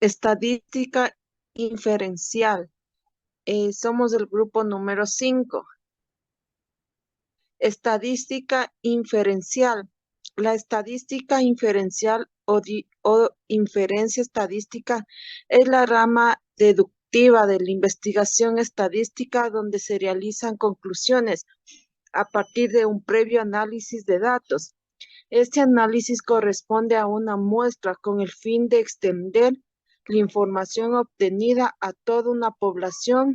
Estadística inferencial. Somos del grupo número 5. Estadística inferencial. La estadística inferencial o inferencia estadística es la rama deductiva de la investigación estadística donde se realizan conclusiones a partir de un previo análisis de datos. Este análisis corresponde a una muestra con el fin de extender la información obtenida a toda una población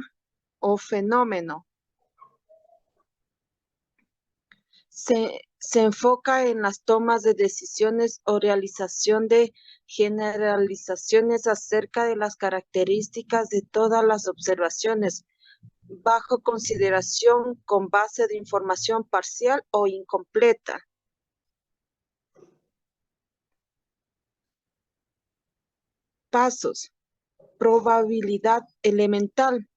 o fenómeno. Se enfoca en las tomas de decisiones o realización de generalizaciones acerca de las características de todas las observaciones, bajo consideración con base de información parcial o incompleta. Pasos. Probabilidad elemental.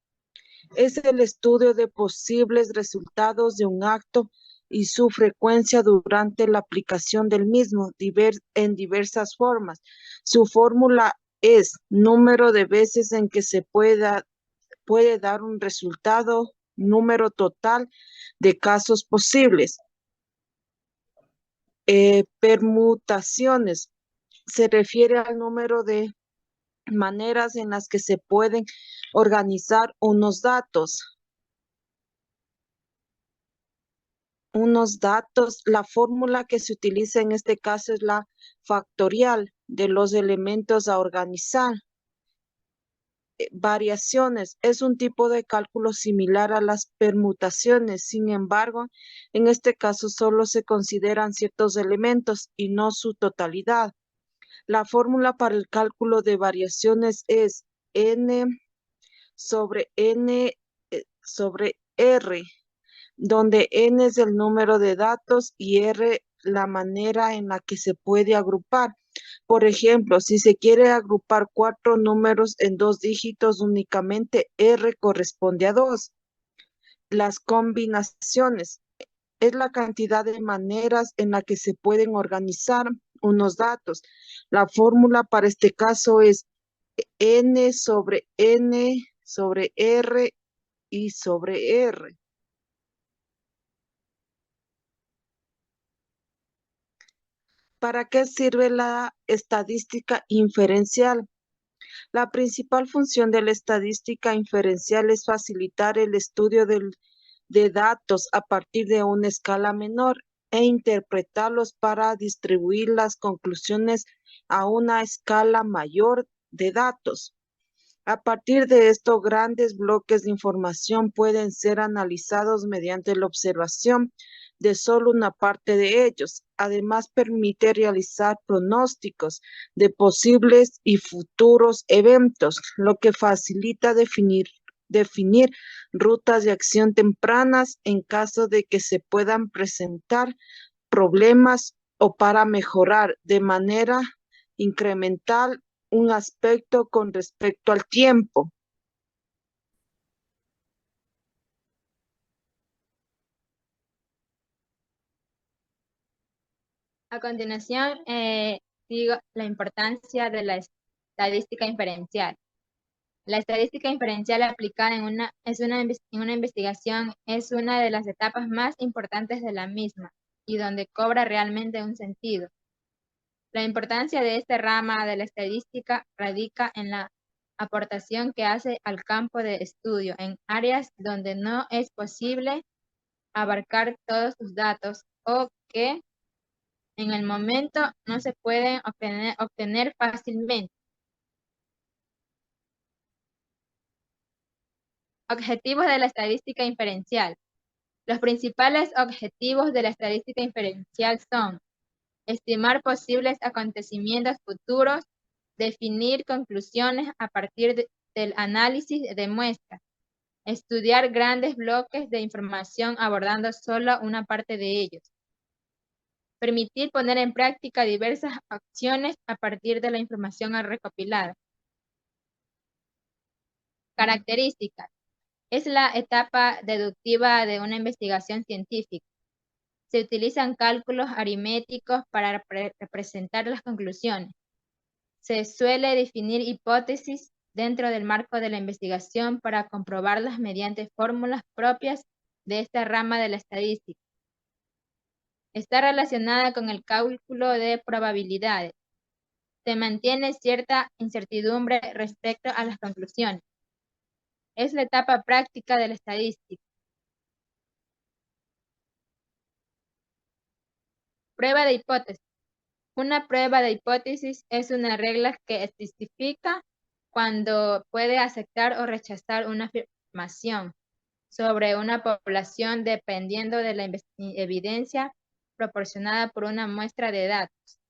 Es el estudio de posibles resultados de un acto y su frecuencia durante la aplicación del mismo en diversas formas. Su fórmula es número de veces en que se puede dar un resultado, número total de casos posibles. Permutaciones. Se refiere al número de maneras en las que se pueden organizar unos datos. La fórmula que se utiliza en este caso es la factorial de los elementos a organizar. Variaciones es un tipo de cálculo similar a las permutaciones, sin embargo, en este caso solo se consideran ciertos elementos y no su totalidad. La fórmula para el cálculo de variaciones es n sobre sobre r, donde n es el número de datos y r la manera en la que se puede agrupar. Por ejemplo, si se quiere agrupar 4 números en 2 dígitos, únicamente r corresponde a 2. Las combinaciones es la cantidad de maneras en la que se pueden organizar unos datos. La fórmula para este caso es n sobre r y sobre r. ¿Para qué sirve la estadística inferencial? La principal función de la estadística inferencial es facilitar el estudio de datos a partir de una escala menor e interpretarlos para distribuir las conclusiones a una escala mayor de datos. A partir de esto, grandes bloques de información pueden ser analizados mediante la observación de solo una parte de ellos. Además, permite realizar pronósticos de posibles y futuros eventos, lo que facilita definir rutas de acción tempranas en caso de que se puedan presentar problemas o para mejorar de manera incremental un aspecto con respecto al tiempo. A continuación, digo la importancia de la estadística inferencial. La estadística inferencial aplicada en una investigación es una de las etapas más importantes de la misma y donde cobra realmente un sentido. La importancia de esta rama de la estadística radica en la aportación que hace al campo de estudio en áreas donde no es posible abarcar todos sus datos o que en el momento no se pueden obtener fácilmente. Objetivos de la estadística inferencial. Los principales objetivos de la estadística inferencial son estimar posibles acontecimientos futuros, definir conclusiones a partir del análisis de muestras, estudiar grandes bloques de información abordando solo una parte de ellos, permitir poner en práctica diversas acciones a partir de la información recopilada. Características. Es la etapa deductiva de una investigación científica. Se utilizan cálculos aritméticos para representar las conclusiones. Se suele definir hipótesis dentro del marco de la investigación para comprobarlas mediante fórmulas propias de esta rama de la estadística. Está relacionada con el cálculo de probabilidades. Se mantiene cierta incertidumbre respecto a las conclusiones. Es la etapa práctica de la estadística. Prueba de hipótesis. Una prueba de hipótesis es una regla que especifica cuando puede aceptar o rechazar una afirmación sobre una población dependiendo de la evidencia proporcionada por una muestra de datos.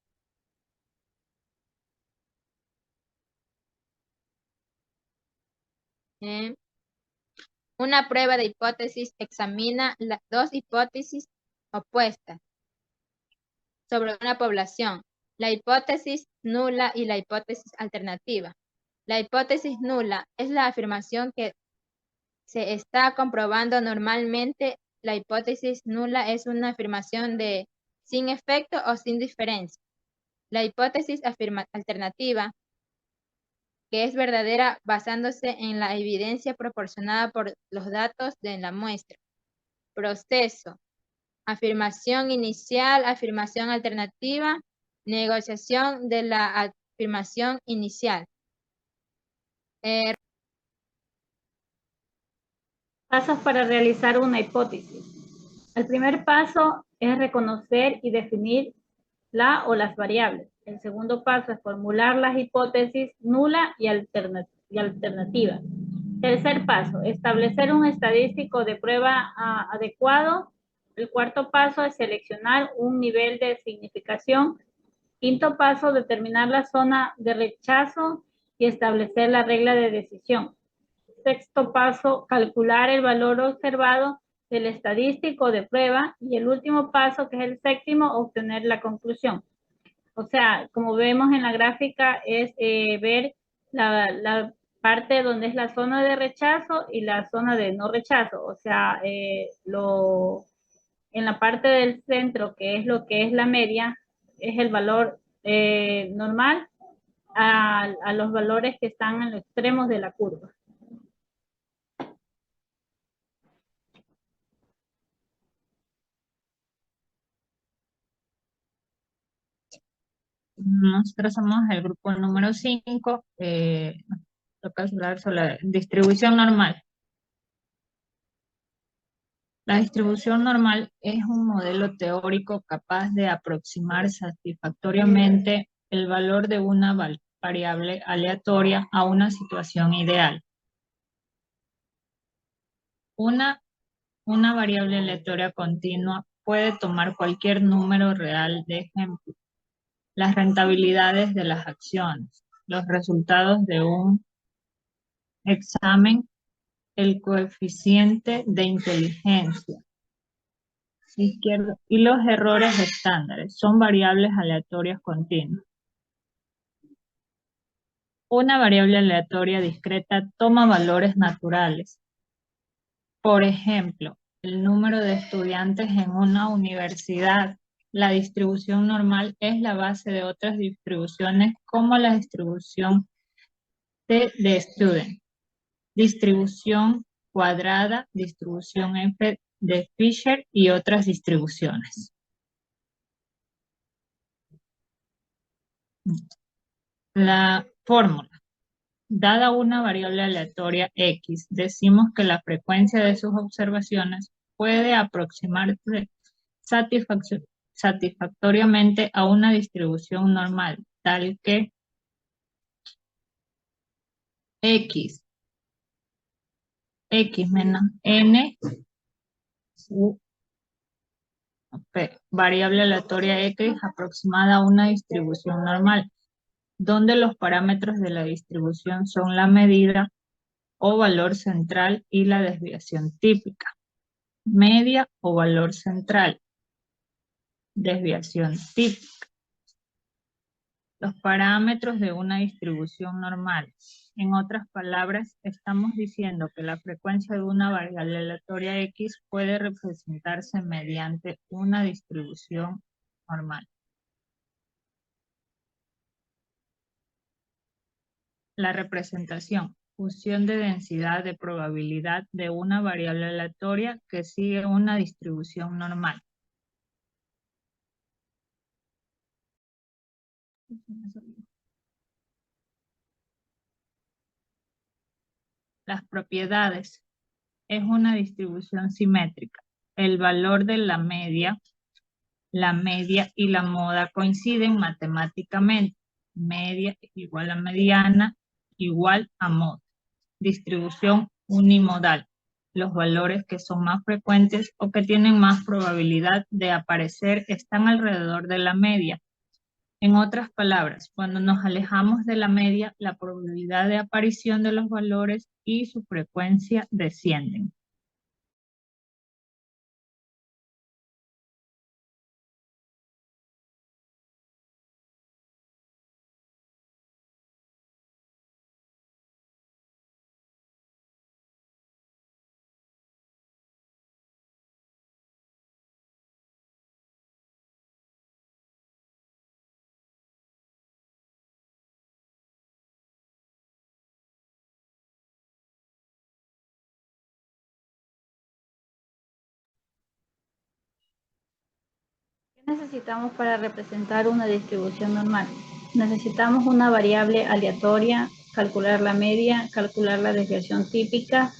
Una prueba de hipótesis examina las dos hipótesis opuestas sobre una población, la hipótesis nula y la hipótesis alternativa. La hipótesis nula es la afirmación que se está comprobando normalmente. La hipótesis nula es una afirmación de sin efecto o sin diferencia. La hipótesis alternativa, que es verdadera basándose en la evidencia proporcionada por los datos de la muestra. Proceso. Afirmación inicial, afirmación alternativa, negociación de la afirmación inicial. Pasos para realizar una hipótesis. El primer paso es reconocer y definir la o las variables. El segundo paso es formular las hipótesis nula y alternativa. Tercer paso, establecer un estadístico de prueba adecuado. El cuarto paso es seleccionar un nivel de significación. Quinto paso, determinar la zona de rechazo y establecer la regla de decisión. Sexto paso, calcular el valor observado del estadístico de prueba. Y el último paso, que es el séptimo, obtener la conclusión. O sea, como vemos en la gráfica, es ver la parte donde es la zona de rechazo y la zona de no rechazo. O sea, en la parte del centro, que es lo que es la media, es el valor normal a los valores que están en los extremos de la curva. Nosotros somos el grupo número 5, toca hablar sobre la distribución normal. La distribución normal es un modelo teórico capaz de aproximar satisfactoriamente el valor de una variable aleatoria a una situación ideal. Una variable aleatoria continua puede tomar cualquier número real de ejemplo. Las rentabilidades de las acciones, los resultados de un examen, el coeficiente de inteligencia izquierdo y los errores estándares son variables aleatorias continuas. Una variable aleatoria discreta toma valores naturales. Por ejemplo, el número de estudiantes en una universidad. La distribución normal es la base de otras distribuciones como la distribución de student, distribución cuadrada, distribución F de Fisher y otras distribuciones. La fórmula. Dada una variable aleatoria X, decimos que la frecuencia de sus observaciones puede aproximarse satisfactoriamente a una distribución normal, tal que X menos N variable aleatoria X aproximada a una distribución normal, donde los parámetros de la distribución son la medida o valor central y la desviación típica. Media o valor central. Desviación típica. Los parámetros de una distribución normal. En otras palabras, estamos diciendo que la frecuencia de una variable aleatoria X puede representarse mediante una distribución normal. La representación, función de densidad de probabilidad de una variable aleatoria que sigue una distribución normal. Las propiedades. Es una distribución simétrica. El valor de la media y la moda coinciden matemáticamente. Media igual a mediana igual a moda. Distribución unimodal. Los valores que son más frecuentes o que tienen más probabilidad de aparecer están alrededor de la media. En otras palabras, cuando nos alejamos de la media, la probabilidad de aparición de los valores y su frecuencia descienden. ¿Qué necesitamos para representar una distribución normal? Necesitamos una variable aleatoria, calcular la media, calcular la desviación típica,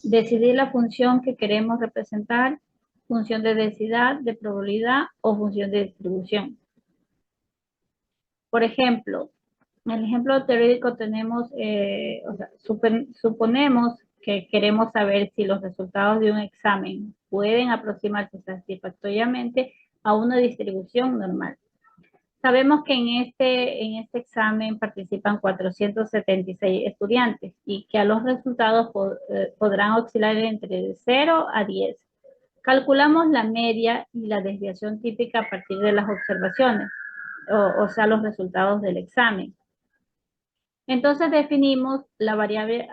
decidir la función que queremos representar, función de densidad, de probabilidad o función de distribución. Por ejemplo, en el ejemplo teórico tenemos, suponemos que queremos saber si los resultados de un examen pueden aproximarse satisfactoriamente a una distribución normal. Sabemos que en este examen participan 476 estudiantes y que a los resultados podrán oscilar entre 0 a 10. Calculamos la media y la desviación típica a partir de las observaciones, o sea, los resultados del examen. Entonces definimos la variable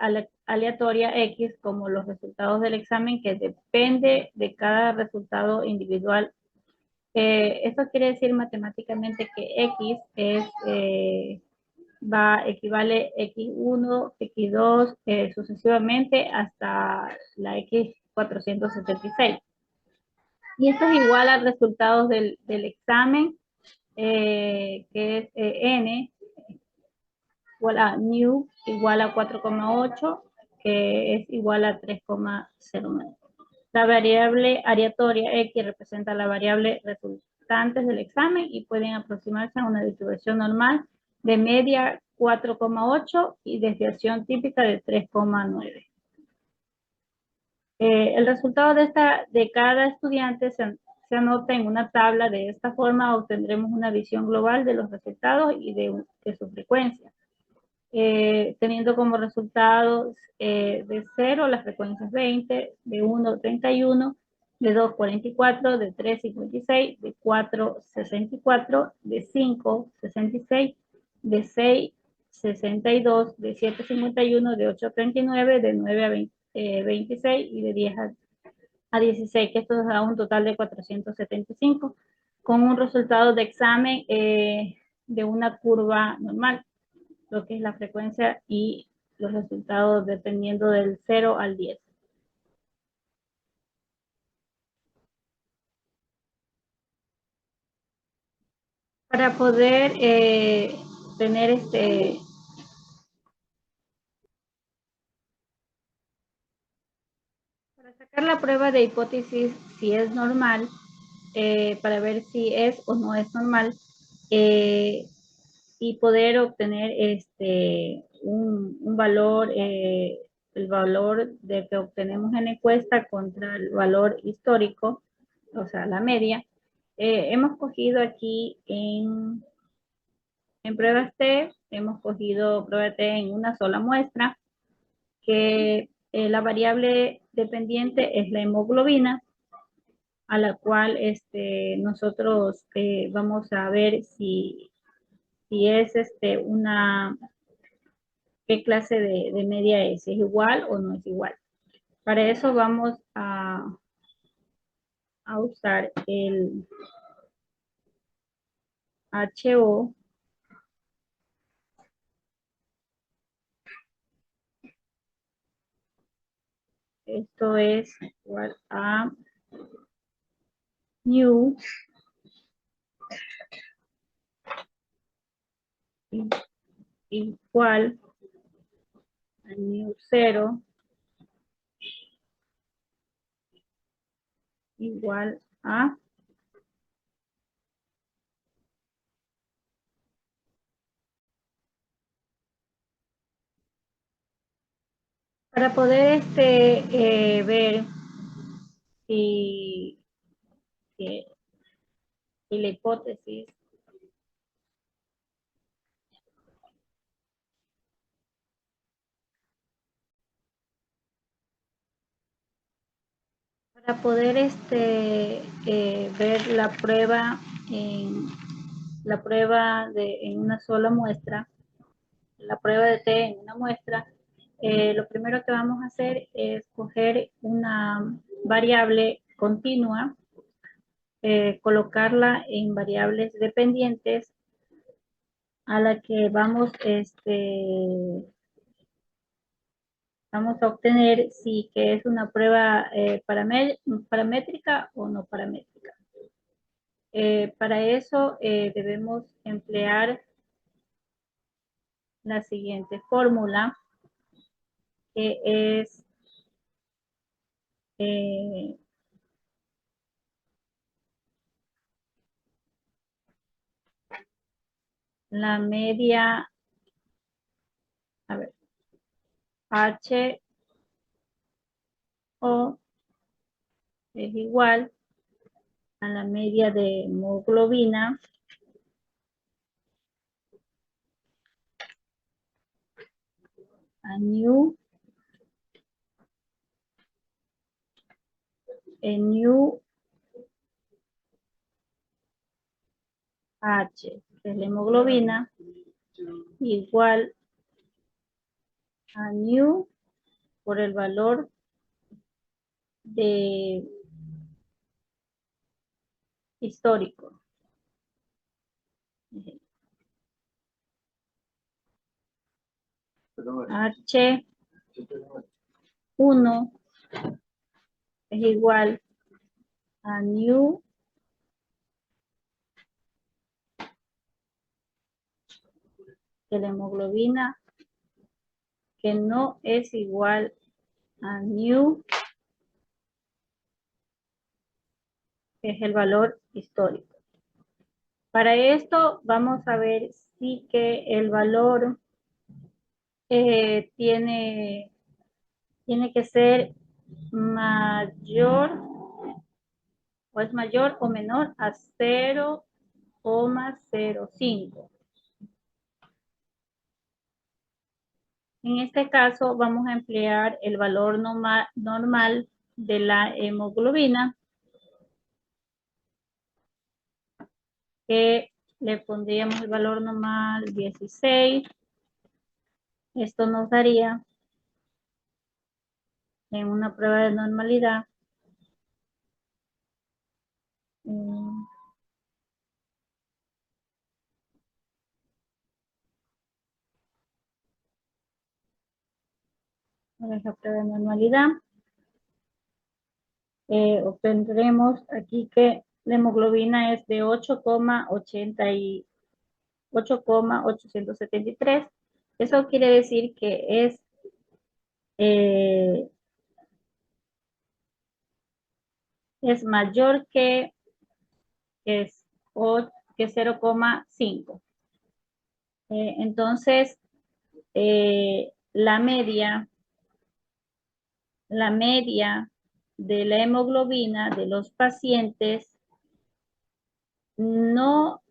aleatoria X como los resultados del examen que depende de cada resultado individual. Esto quiere decir matemáticamente que X equivale X1, X2, sucesivamente hasta la X476. Y esto es igual al resultado del examen, que es N, igual a new, igual a 4,8, que es igual a 3,09. La variable aleatoria X representa la variable resultantes del examen y pueden aproximarse a una distribución normal de media 4,8 y desviación típica de 3,9. El resultado de cada estudiante se anota en una tabla. De esta forma obtendremos una visión global de los resultados y de su frecuencia. Teniendo como resultados de 0 la frecuencia es 20, de 1 31, de 2 44, de 3 56, de 4 64, de 5 66, de 6 62, de 7 51, de 8 39, de 9 a 26 y de 10 a 16, que esto da un total de 475, con un resultado de examen de una curva normal, lo que es la frecuencia y los resultados dependiendo del 0 al 10. Para poder tener para sacar la prueba de hipótesis si es normal, para ver si es o no es normal, y poder obtener un valor, el valor de que obtenemos en encuesta contra el valor histórico, o sea, la media. Hemos cogido aquí en pruebas T, hemos cogido prueba T en una sola muestra, que la variable dependiente es la hemoglobina, a la cual nosotros vamos a ver si es qué clase de media es igual o no es igual. Para eso vamos a usar el HO esto es igual a new igual a new 0 igual a para poder ver si, si la hipótesis para poder ver la prueba en en una sola muestra, la prueba de T en una muestra, lo primero que vamos a hacer es coger una variable continua, colocarla en variables dependientes a la que vamos a obtener si que es una prueba paramétrica o no paramétrica. Para eso debemos emplear la siguiente fórmula, que es la media, a ver, H o es igual a la media de hemoglobina a new H, que es la hemoglobina, igual a new por el valor de histórico. H1 es igual a new de la hemoglobina, que no es igual a new, que es el valor histórico. Para esto vamos a ver si que el valor tiene que ser mayor o es mayor o menor a 0,05. En este caso vamos a emplear el valor normal de la hemoglobina, que le pondríamos el valor normal 16. Esto nos daría en una prueba de normalidad esa prueba de normalidad. Obtendremos aquí que la hemoglobina es de 8,873. Eso quiere decir que es mayor que 0,5. Entonces, la media de la hemoglobina de los pacientes no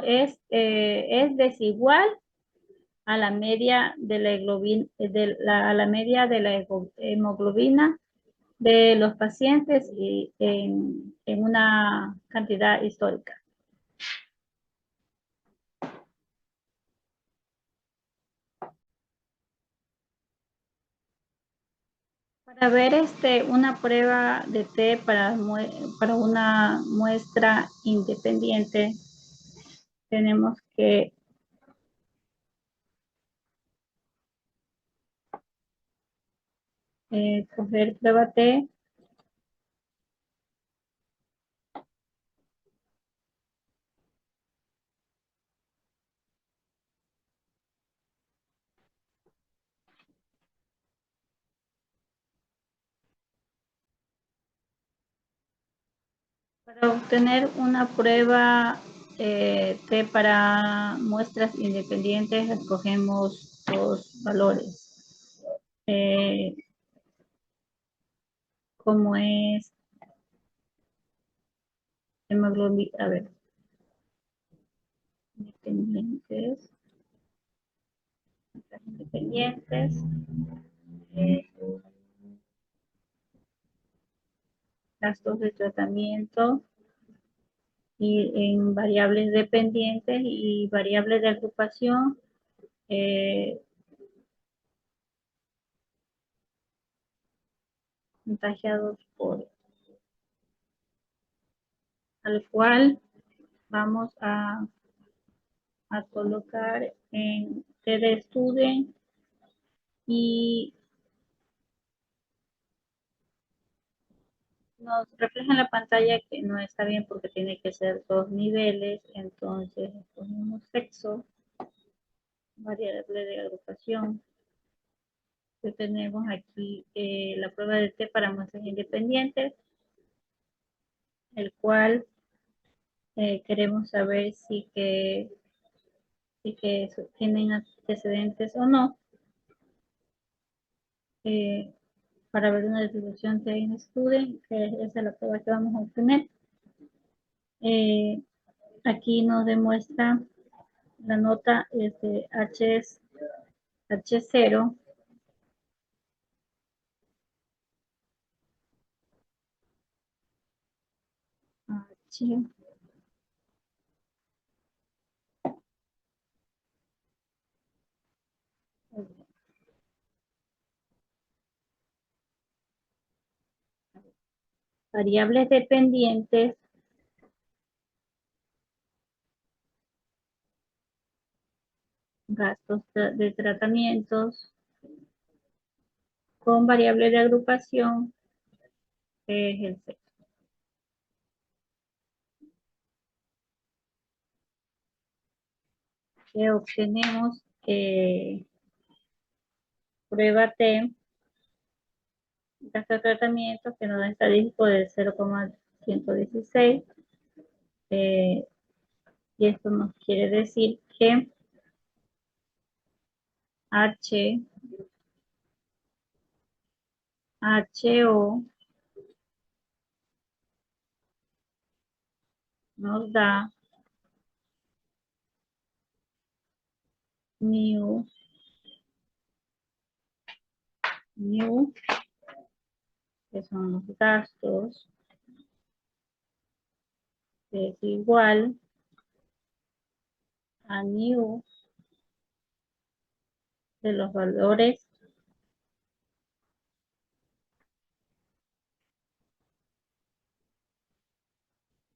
es desigual a la media de la hemoglobina de los pacientes y en una cantidad histórica. Para ver una prueba de T para una muestra independiente, tenemos que coger prueba T. Para obtener una prueba T para muestras independientes, escogemos dos valores. Como es hemoglobina, a ver, independientes, gastos de tratamiento, y en variables dependientes y variables de agrupación, contagiados por, al cual vamos a colocar en TD Student y nos refleja en la pantalla que no está bien porque tiene que ser 2 niveles, entonces ponemos sexo, variable de agrupación. Que tenemos aquí la prueba de T para muestras independientes, el cual queremos saber si que tienen antecedentes o no, para ver una distribución de student, que esa es la prueba que vamos a obtener. Aquí nos demuestra la nota es de H0. H. Variables dependientes. Gastos de tratamientos con variable de agrupación, que es el sexo. Que obtenemos prueba T, gasto de tratamiento, que nos da estadístico de 0,116. Y esto nos quiere decir que HO nos da mu, que son los gastos, que es igual a mu de los valores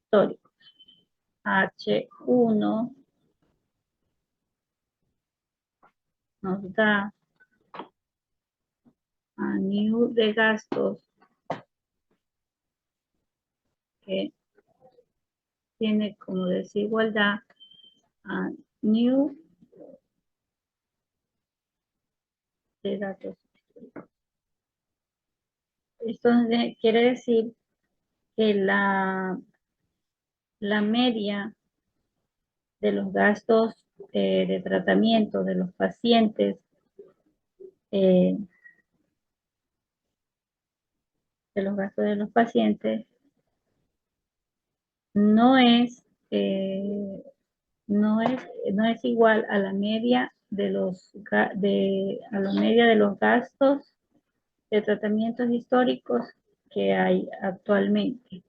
históricos. H1 nos da a mu de gastos, que tiene como desigualdad a mu de datos. Esto quiere decir que la media de los gastos de tratamiento de los pacientes de los gastos de los pacientes no es igual a la media de los gastos de tratamientos históricos que hay actualmente.